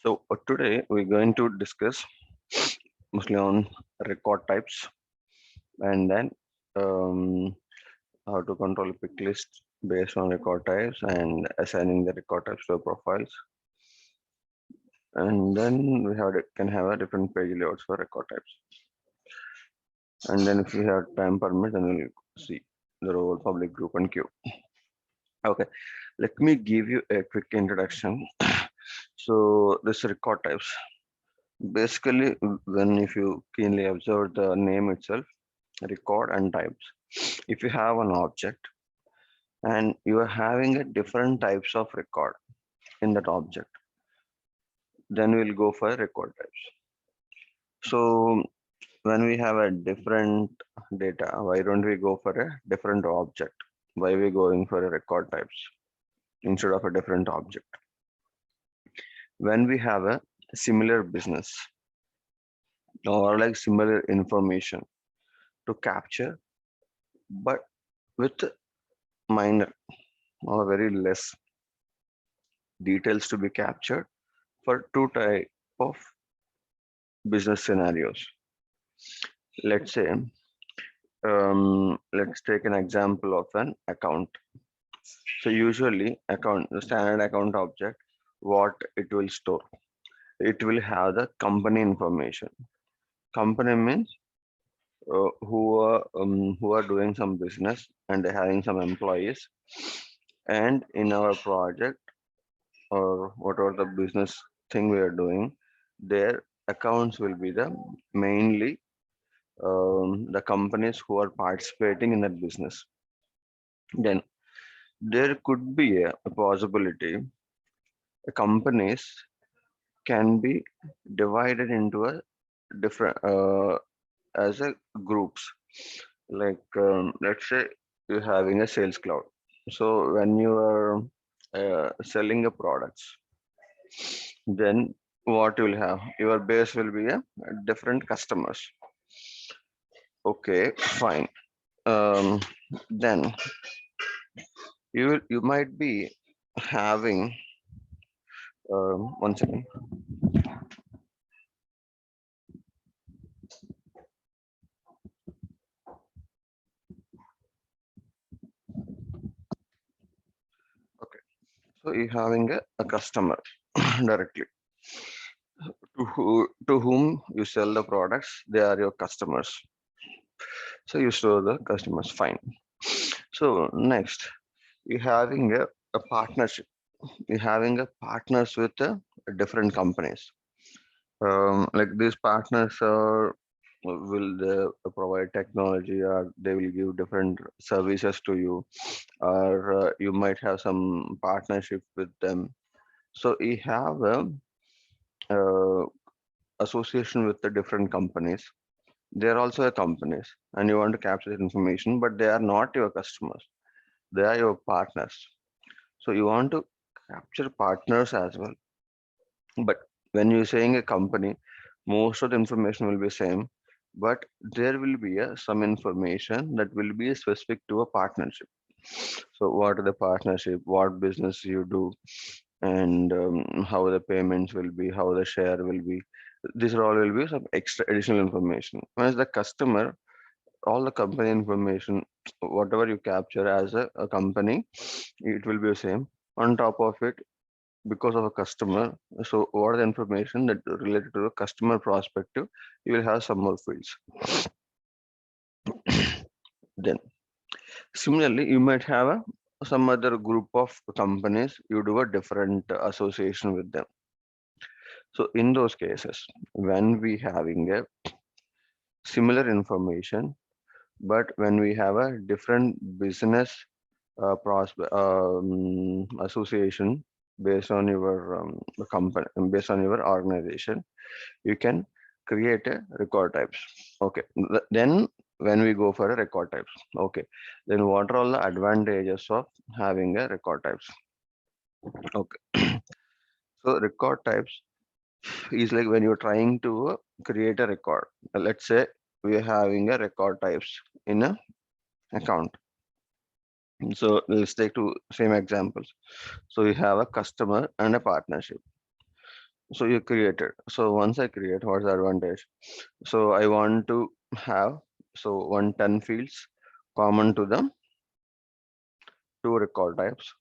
Today we're going to discuss mostly on record types and then um, how to control a pick list based on record types and assigning the record types to profiles. And then we can have a different page layouts for record types. And then if we have time permit, then we'll see the role, public group, and queue. Okay, let me give you a quick introduction. So this record types. Basically, when if you keenly observe the name itself, record and types. If you have an object and you are having a different types of record in that object, then we'll go for record types. So when we have a different data, why don't we go for a different object? Why are we going for a record types instead of a different object? When we have a similar business or like similar information to capture, but with minor or very less details to be captured for two type of business scenarios. Let's say, let's take an example of an account. So usually the standard account object, what it will store, it will have the company information. Company means who are doing some business and they're having some employees. And in our project or whatever the business thing we are doing, their accounts will be the mainly the companies who are participating in that business. Then there could be a possibility companies can be divided into a different as a groups. Like let's say you're having a sales cloud. So when you are selling a products, then what you will have, your base will be a different customers. Okay, fine. Then you might be having one second. Okay, so you're having a customer directly to whom you sell the products. They are your customers. So you store the customers. Fine. So next, you're having a partnership. You're having a partners with different companies. Like these partners are will they provide technology or they will give different services to you, or you might have some partnership with them. So you have a uh, association with the different companies. They're also a companies and you want to capture that information, but they are not your customers. They are your partners. So you want to capture partners as well. But when you're saying a company, most of the information will be same, but there will be some information that will be specific to a partnership. So what are the partnership, what business you do, and how the payments will be, how the share will be. These are all will be some extra additional information. Whereas the customer, all the company information, whatever you capture as a company, it will be the same. On top of it, because of a customer, so what are the information that related to the customer perspective, you will have some more fields. Then similarly, you might have some other group of companies, you do a different association with them. So in those cases, when we having a similar information, but when we have a different business association based on your company, based on your organization, you can create a record types. Okay, then when we go for a record types, okay, then what are all the advantages of having a record types? Okay, so record types is like when you're trying to create a record. Let's say we are having a record types in a account. So let's take two same examples. So you have a customer and a partnership. So you created. So once I create, what's the advantage? So I want to have, so 110 fields common to the two record types,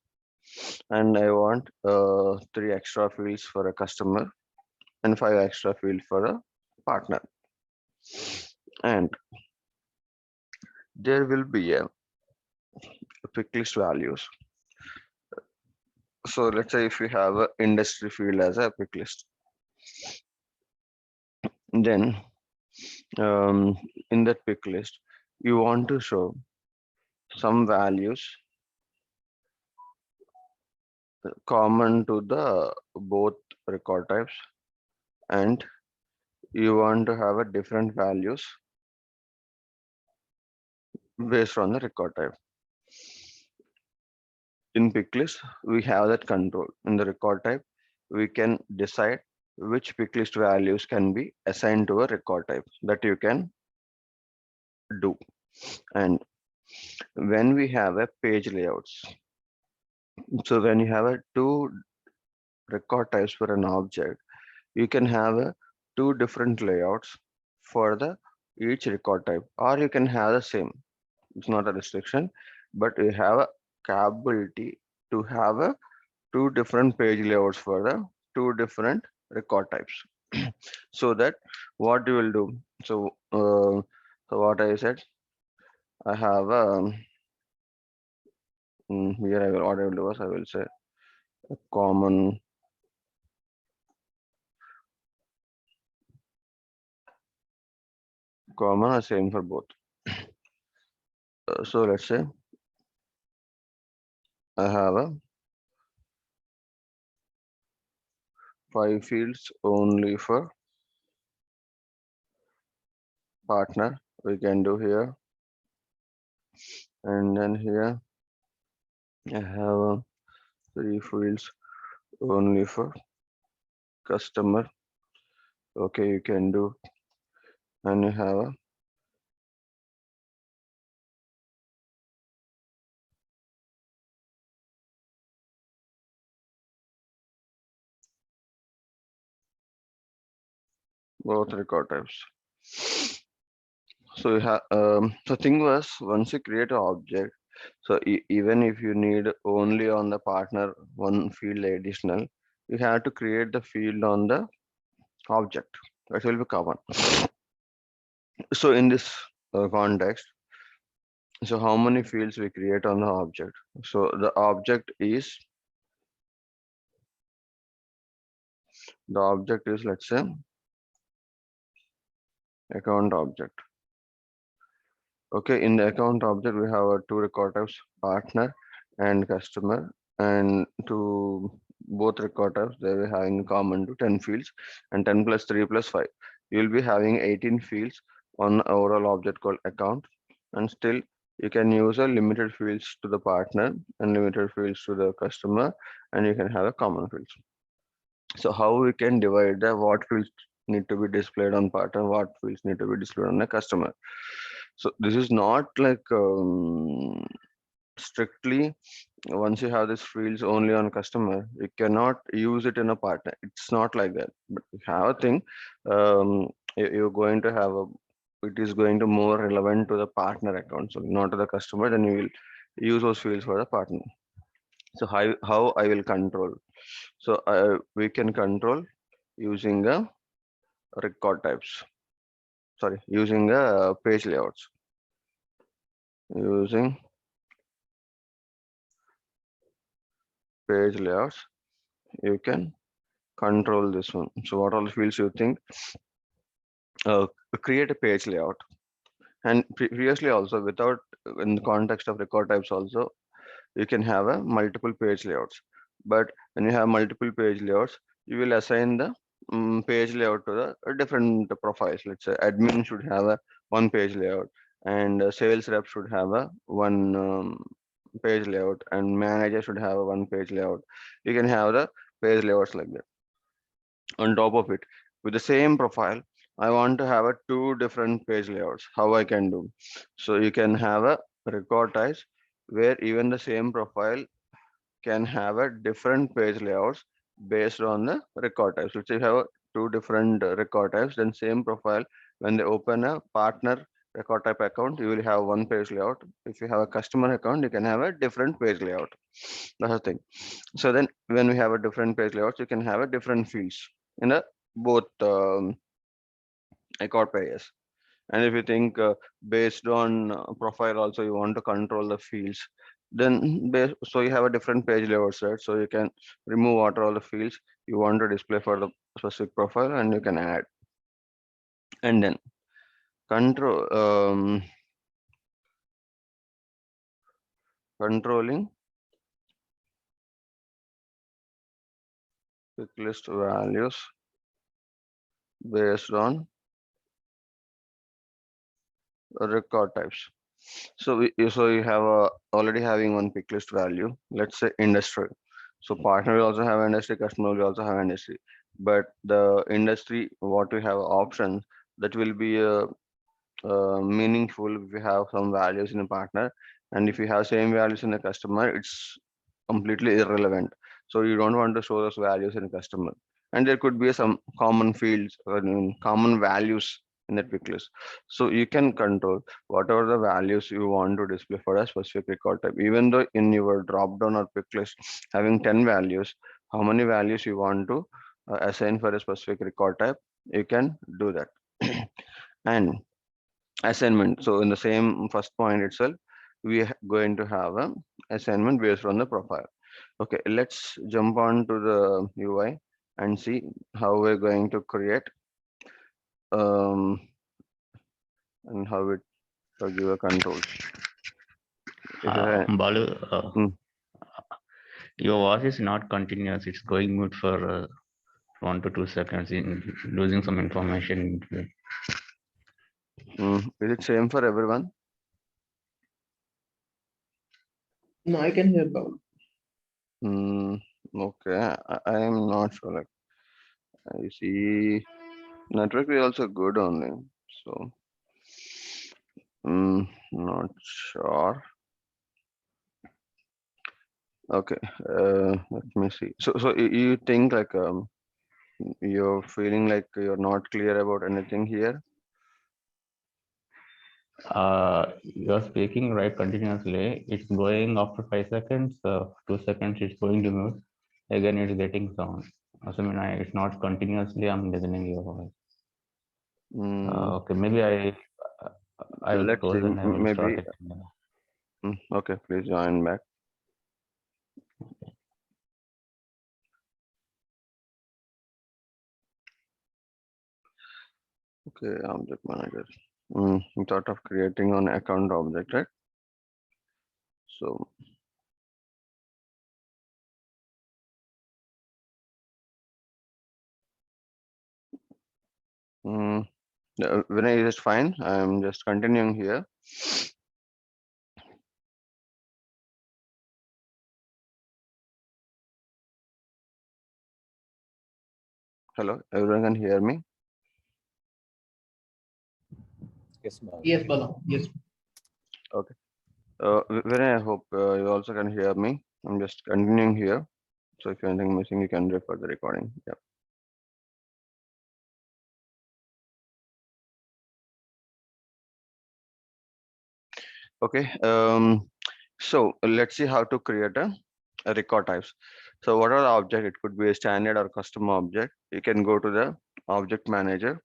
and I want three extra fields for a customer and five extra fields for a partner. And there will be a pick list values. So let's say if we have a industry field as a pick list, then in that pick list, you want to show some values common to the both record types, and you want to have a different values based on the record type. In pick list, we have that control. In the record type, we can decide which pick list values can be assigned to a record type that you can do. And when we have a page layouts, so when you have a two record types for an object, you can have a two different layouts for the each record type, or you can have the same. It's not a restriction, but we have a capability to have a two different page layouts for the two different record types. So that what you will do. So what I said, I have here I will what I will do is I will say a common or same for both. So let's say I have a five fields only for partner. We can do here, and then here I have three fields only for customer. Okay, you can do, and you have a both record types. So you have so thing was once you create an object, so even if you need only on the partner one field additional, you have to create the field on the object. That will be common. So in this context, so how many fields we create on the object? So the object is let's say account object. Okay, in the account object, we have two record types, partner and customer, and to both record types, they will having in common to 10 fields, and 10 plus 3 plus 5. You will be having 18 fields on overall object called account, and still you can use a limited fields to the partner and limited fields to the customer, and you can have a common fields. So how we can divide the what fields need to be displayed on partner, what fields need to be displayed on the customer. So this is not like strictly once you have this fields only on customer, you cannot use it in a partner. It's not like that. But you have a thing, you're going to have a, it is going to more relevant to the partner account, so not to the customer. Then you will use those fields for the partner. So how I will control? So we can control using a record types. Sorry, using a page layouts. Using page layouts, you can control this one. So what all fields you think? Uh, Create a page layout. And previously also without in the context of record types also, you can have a multiple page layouts. But when you have multiple page layouts, you will assign the page layout to the different profiles. Let's say admin should have a one page layout, and sales rep should have a one page layout, and manager should have a one page layout. You can have the page layouts like that. On top of it, with the same profile, I want to have a two different page layouts. How I can do? So you can have a record types where even the same profile can have a different page layouts based on the record types. Let's say you have two different record types, then same profile, when they open a partner record type account, you will have one page layout. If you have a customer account, you can have a different page layout. That's the thing. So then when we have a different page layouts, you can have a different fields in a both record pages. And if you think based on profile also you want to control the fields, then so you have a different page layouts, right? So you can remove what are all the fields you want to display for the specific profile, and you can add. And then controlling quick list values based on record types. So so you have already having one pick list value. Let's say industry. So partner will also have industry, customer will also have industry. But the industry, what we have options, that will be meaningful if you have some values in a partner, and if you have same values in a customer, it's completely irrelevant. So you don't want to show those values in a customer, and there could be some common fields or common values in that pick list. So you can control whatever the values you want to display for a specific record type. Even though in your drop down or pick list having 10 values, how many values you want to assign for a specific record type, you can do that. And assignment. So in the same first point itself, we are going to have a assignment based on the profile. Okay, let's jump on to the UI and see how we're going to create um, and how it will give a controls. If you have, Balu, mm, your voice is not continuous. It's going mute for 1 to 2 seconds, losing some information. is it same for everyone? No, I can hear Paul. Okay, I am not sure. Like I see, network is also good only. So, not sure. Okay, let me see. So you think like you're feeling like you're not clear about anything here? You're speaking right continuously. It's going after 5 seconds, 2 seconds, it's going to mute. Again, it's getting sound. So, I mean, it's not continuously. I'm listening your voice. Okay, maybe I will Let's see. close and I will start Maybe. it. Okay, please join back. Okay, object manager. We thought of creating an account object, right? So. Vinay is fine. I'm just continuing here. Hello, everyone can hear me? Yes, Bala. Yes. Okay. Vinay, I hope you also can hear me. I'm just continuing here. So if anything missing, you can refer the recording. Yeah. Okay. So let's see how to create a record types. So what are the object? It could be a standard or custom object. You can go to the object manager,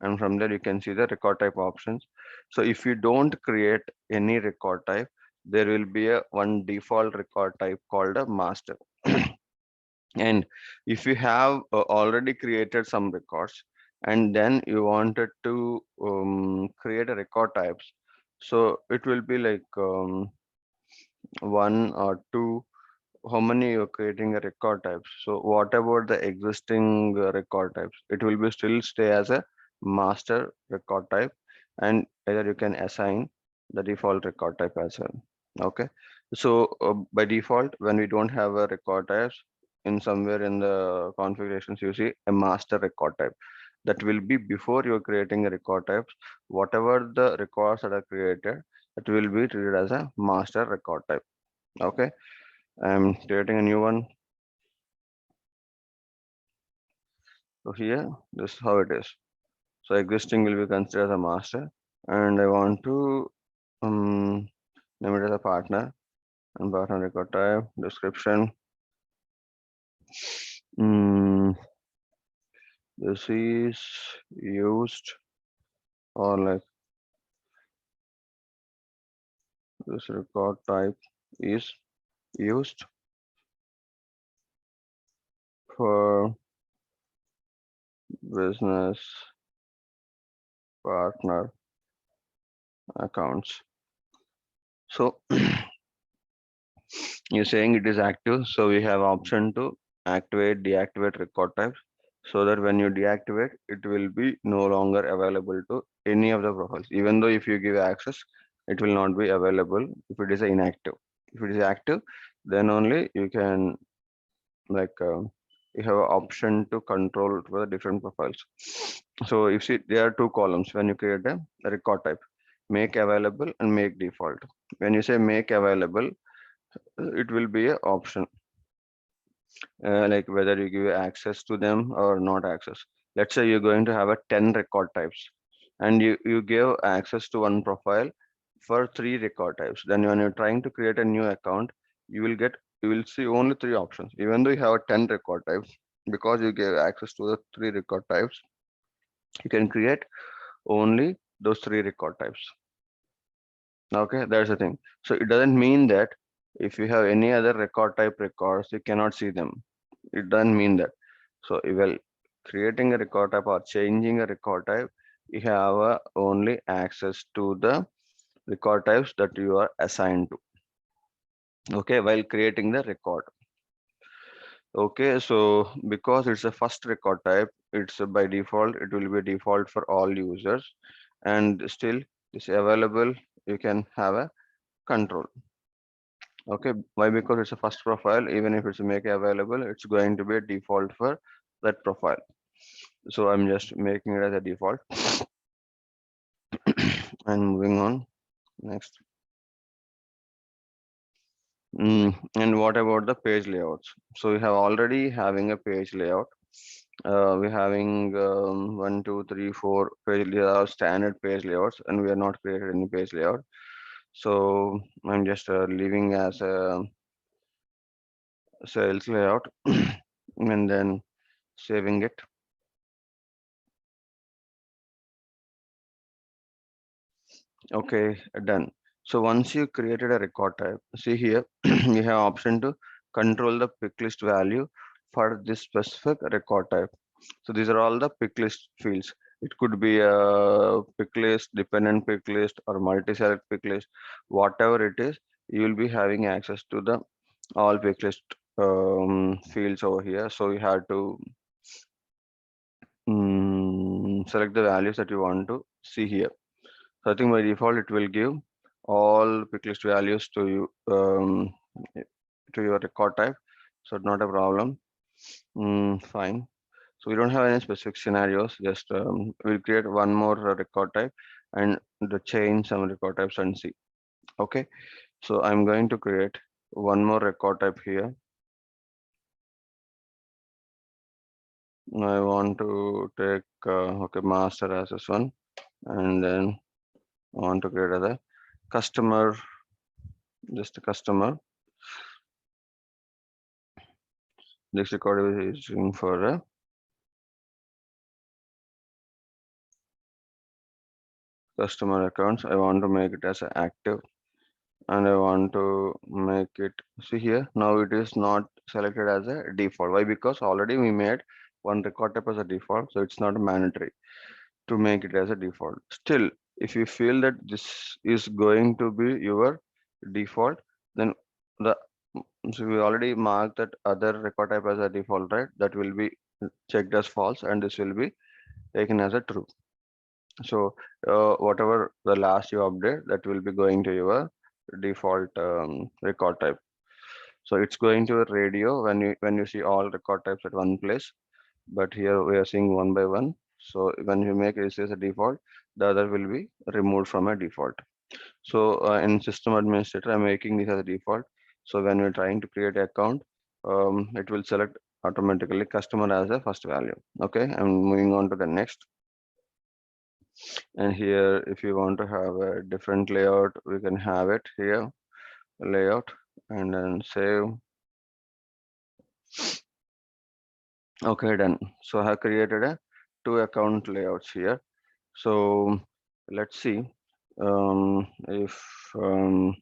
and from there you can see the record type options. So if you don't create any record type, there will be a one default record type called a master. And if you have already created some records and then you wanted to create a record types, so it will be like one or two, how many you're creating a record types. So what about the existing record types? It will be still stay as a master record type, and either you can assign the default record type as well. Okay, so by default, when we don't have a record types, in somewhere in the configurations you see a master record type, that will be before you're creating a record types. Whatever the records that are created, it will be treated as a master record type. Okay, I'm creating a new one. So here, this is how it is. So existing will be considered as a master, and I want to name it as a partner, and partner record type, description. This is used, or like this record type is used for business partner accounts. So you're saying it is active, so we have option to activate, deactivate record types, so that when you deactivate, it will be no longer available to any of the profiles. Even though if you give access, it will not be available if it is inactive. If it is active, then only you can like you have an option to control for the different profiles. So you see there are two columns when you create a record type: make available and make default. When you say make available, it will be an option, like whether you give access to them or not access. Let's say you're going to have a 10 record types, and you give access to one profile for 3 record types. Then when you're trying to create a new account, you will see only 3 options, even though you have a 10 record types. Because you gave access to the 3 record types, you can create only those 3 record types. Okay, that's the thing. So it doesn't mean that if you have any other record type records, you cannot see them. It doesn't mean that. So well, creating a record type or changing a record type, you have only access to the record types that you are assigned to. Okay, while creating the record. Okay, so because it's a first record type, it's by default, it will be default for all users, and still it's available. You can have a control. Okay, why? Because it's a first profile. Even if it's make available, it's going to be a default for that profile. So I'm just making it as a default and moving on next. And what about the page layouts? So we have already having a page layout. We're having 1, 2, 3, 4 page layouts, standard page layouts, and we are not created any page layout. So I'm just leaving as a sales layout and then saving it. Okay, done. So once you created a record type, see here, you have option to control the pick list value for this specific record type. So these are all the pick list fields. It could be a pick list, dependent pick list, or multi-select pick list, whatever it is, you will be having access to the all pick list fields over here. So you have to select the values that you want to see here. So I think by default it will give all pick list values to you to your record type. So not a problem. Fine. So we don't have any specific scenarios. Just we'll create one more record type and the change some record types and see. Okay. So I'm going to create one more record type here. I want to take okay, master as this one, and then I want to create other customer, just a customer. This record is using for a customer accounts. I want to make it as active, and I want to make it, see here, now it is not selected as a default. Why? Because already we made one record type as a default, so it's not mandatory to make it as a default. Still, if you feel that this is going to be your default, then the so we already marked that other record type as a default, right? That will be checked as false, and this will be taken as a true. So whatever the last you update, that will be going to your default record type. So it's going to a radio when you see all record types at one place, but here we are seeing one by one. So when you make this as a default, the other will be removed from a default. So in system administrator, I'm making this as a default. So when you're trying to create an account, it will select automatically customer as a first value. Okay, I'm moving on to the next. And here, if you want to have a different layout, we can have it here, layout, and then save. Okay, done. So I have created a 2 account layouts here. So let's see if um,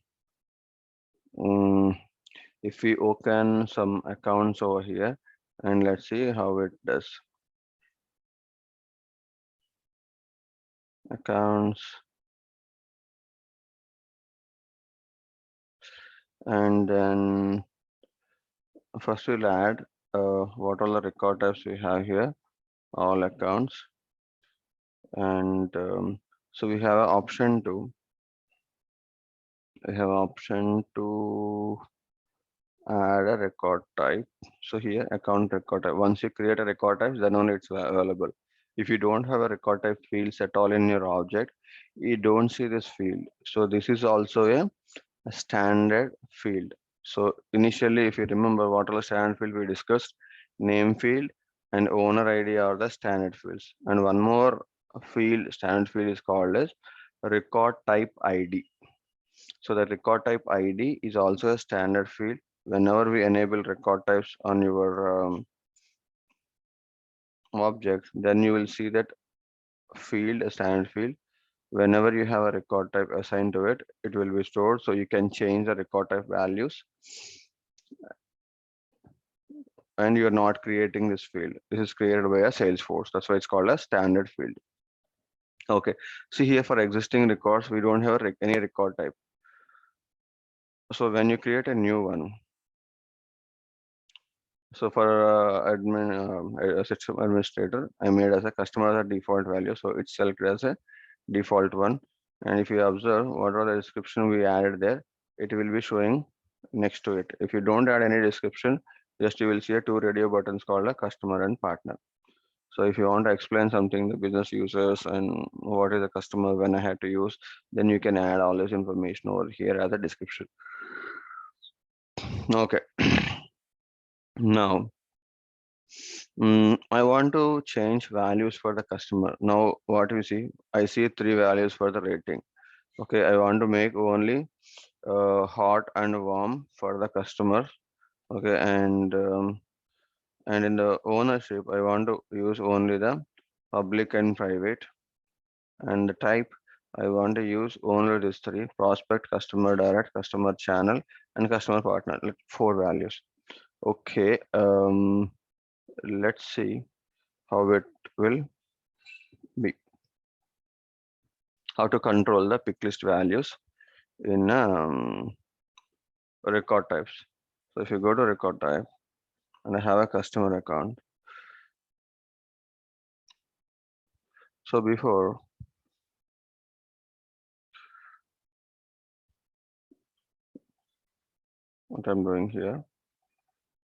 if we open some accounts over here, and let's see how it does. Accounts, and then first we'll add what all the record types we have here, all accounts, and so we have an option to add a record type. So here account record type. Once you create a record type, then only it's available. If you don't have a record type fields at all in your object, you don't see this field. So this is also a standard field. So initially, if you remember what are the standard field we discussed, name field and owner ID are the standard fields. And one more field, standard field is called as record type ID. So the record type ID is also a standard field. Whenever we enable record types on your object, then you will see that field, a standard field. Whenever you have a record type assigned to it, it will be stored. So you can change the record type values. And you're not creating this field. This is created by a Salesforce. That's why it's called a standard field. Okay. See here for existing records, we don't have any record type. So when you create a new one, so for system administrator, I made as a customer as a default value. So it's selected as a default one. And if you observe what are the description we added there, it will be showing next to it. If you don't add any description, just you will see a 2 radio buttons called a customer and partner. So if you want to explain something the business users and what is the customer when I had to use, then you can add all this information over here as a description. Okay. Now, I want to change values for the customer. Now, what we see, I see 3 values for the rating. Okay, I want to make only hot and warm for the customer. Okay, and in the ownership, I want to use only the public and private. And the type, I want to use only these 3: prospect, customer direct, customer channel, and customer partner, like 4 values. Okay, let's see how it will be. How to control the pick list values in record types. So if you go to record type and I have a customer account. So before, what I'm doing here,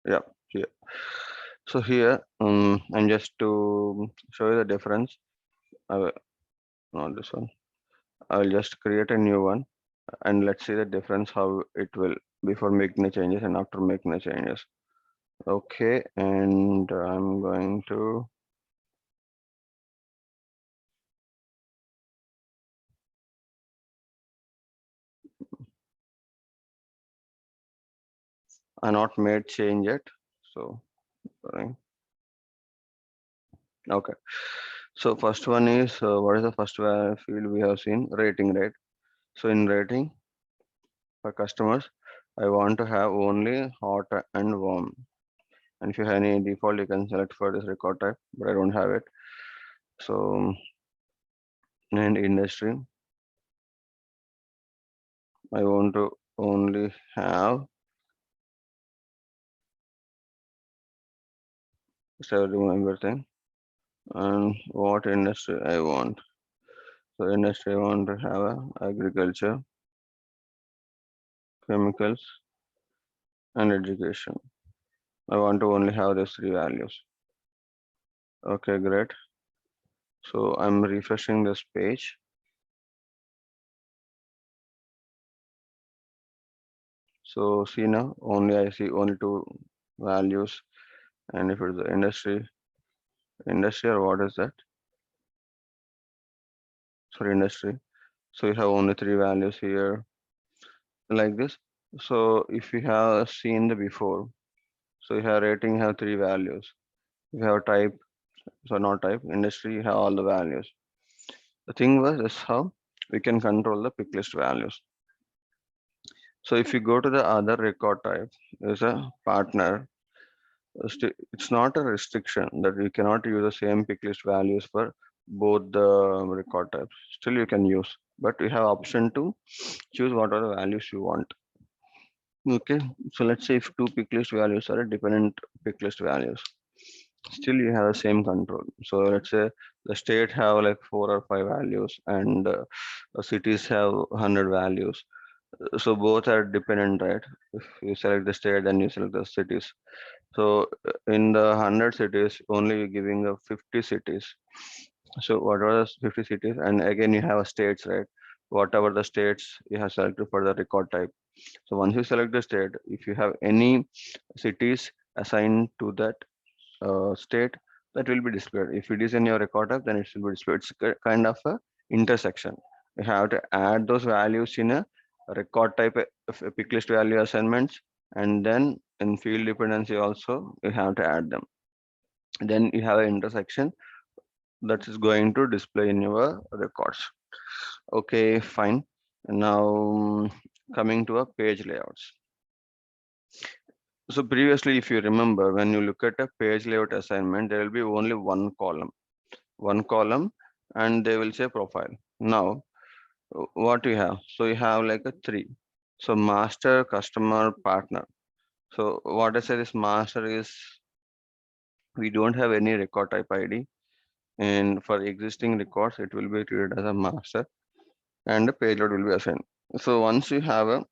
yeah, here. So here, I'm just to show you the difference. I will, not this one. I will just create a new one and let's see the difference how it will before making the changes and after making the changes. Okay, and I'm going to I not made change yet. So sorry. Okay. So first one is what is the first field we have seen? Rating, right? So in rating for customers, I want to have only hot and warm. And if you have any default, you can select for this record type, but I don't have it. So and industry, I want to only have, so remember thing, and what industry I want. So industry I want to have agriculture, chemicals, and education. I want to only have these 3 values. Okay, great. So I'm refreshing this page. So see now, only I see only 2 values, And if it's the industry or what is that? Sorry, industry. So you have only 3 values here like this. So if you have seen the before, so you have rating have 3 values. You have type, so not type, industry, you have all the values. The thing was is how we can control the pick list values. So if you go to the other record type, there's a partner. It's not a restriction that you cannot use the same pick list values for both the record types. Still you can use, but you have option to choose what are the values you want. Okay, so let's say if two pick list values are dependent pick list values, still you have the same control. So let's say the state have like 4 or 5 values and cities have 100 values. So both are dependent, right? If you select the state, then you select the cities. So in the 100 cities, only you're giving a 50 cities. So what are the 50 cities? And again, you have a states, right? Whatever the states you have selected for the record type. So once you select the state, if you have any cities assigned to that state, that will be displayed. If it is in your record type, then it will be displayed. It's kind of a intersection. You have to add those values in a record type pick list value assignments, and then in field dependency also you have to add them. Then you have an intersection that is going to display in your records. Okay, fine. Now coming to a page layouts. So previously, if you remember, when you look at a page layout assignment, there will be only one column, and they will say profile. Now, what you have? So you have like a 3. So master, customer, partner. So what I said is master is we don't have any record type ID, and for existing records, it will be treated as a master, and the page load will be assigned. So once you have a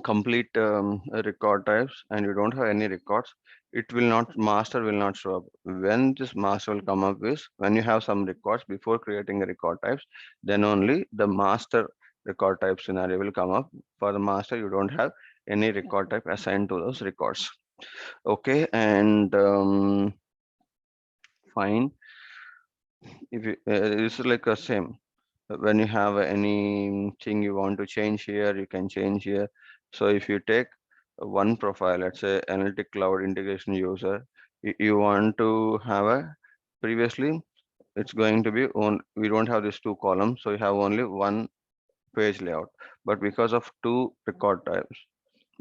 complete record types and you don't have any records, it will not, master will not show up. When this master will come up is when you have some records before creating a record types, then only the master record type scenario will come up. For the master, you don't have any record type assigned to those records. Okay, and fine. If you, it's like a same. When you have anything you want to change here, you can change here. So if you take one profile, let's say analytic cloud integration user, you want to have a previously it's going to be on, we don't have these 2 columns, so you have only one page layout. But because of 2 record types,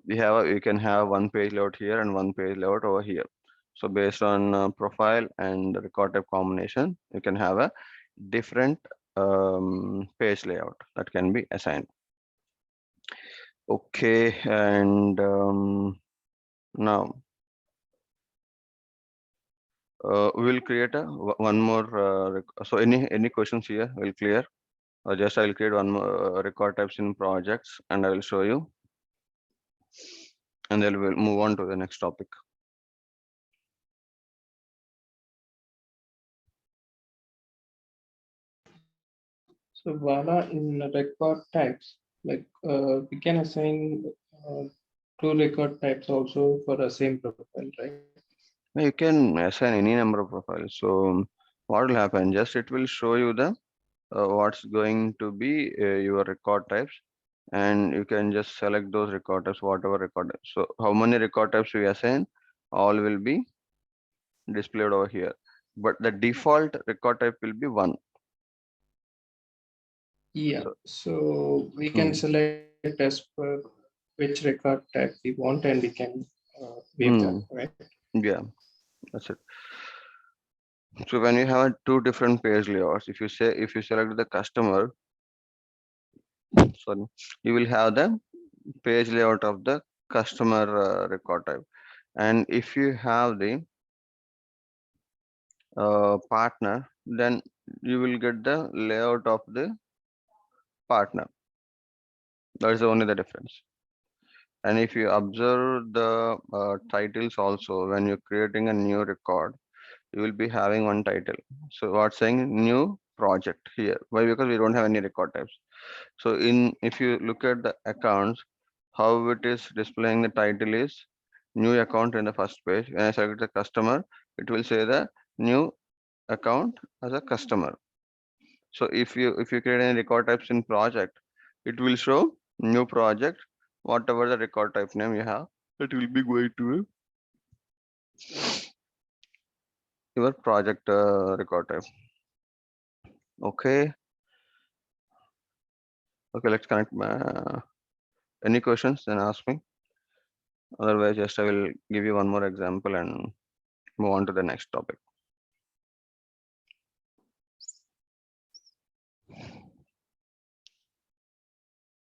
you can have one page layout here and one page layout over here. So based on profile and record type combination, you can have a different page layout that can be assigned. Okay, and now we'll create a one more. So any questions here will clear. Or just I'll create one more record types in projects, and I will show you, and then we'll move on to the next topic. So Vala, in record types, like we can assign 2 record types also for the same profile, right? You can assign any number of profiles. So what will happen? Just it will show you the what's going to be your record types, and you can just select those record types, whatever record types. So how many record types we assign, all will be displayed over here. But the default record type will be 1. Yeah. So we can select as per which record type we want, and we can wave that, right? Yeah, that's it. So when you have 2 different page layouts, if you select the customer, sorry, you will have the page layout of the customer record type. And if you have the partner, then you will get the layout of the partner. That is only the difference. And if you observe the titles also, when you're creating a new record, you will be having one title. So what's saying new project here? Why? Because we don't have any record types. So if you look at the accounts, how it is displaying the title is new account in the first page. When I select the customer, it will say the new account as a customer. So if you create any record types in project, it will show new project, whatever the record type name you have, it will be going to your project record type. Okay. Okay, let's connect. Any questions? Then ask me. Otherwise, just I will give you one more example and move on to the next topic.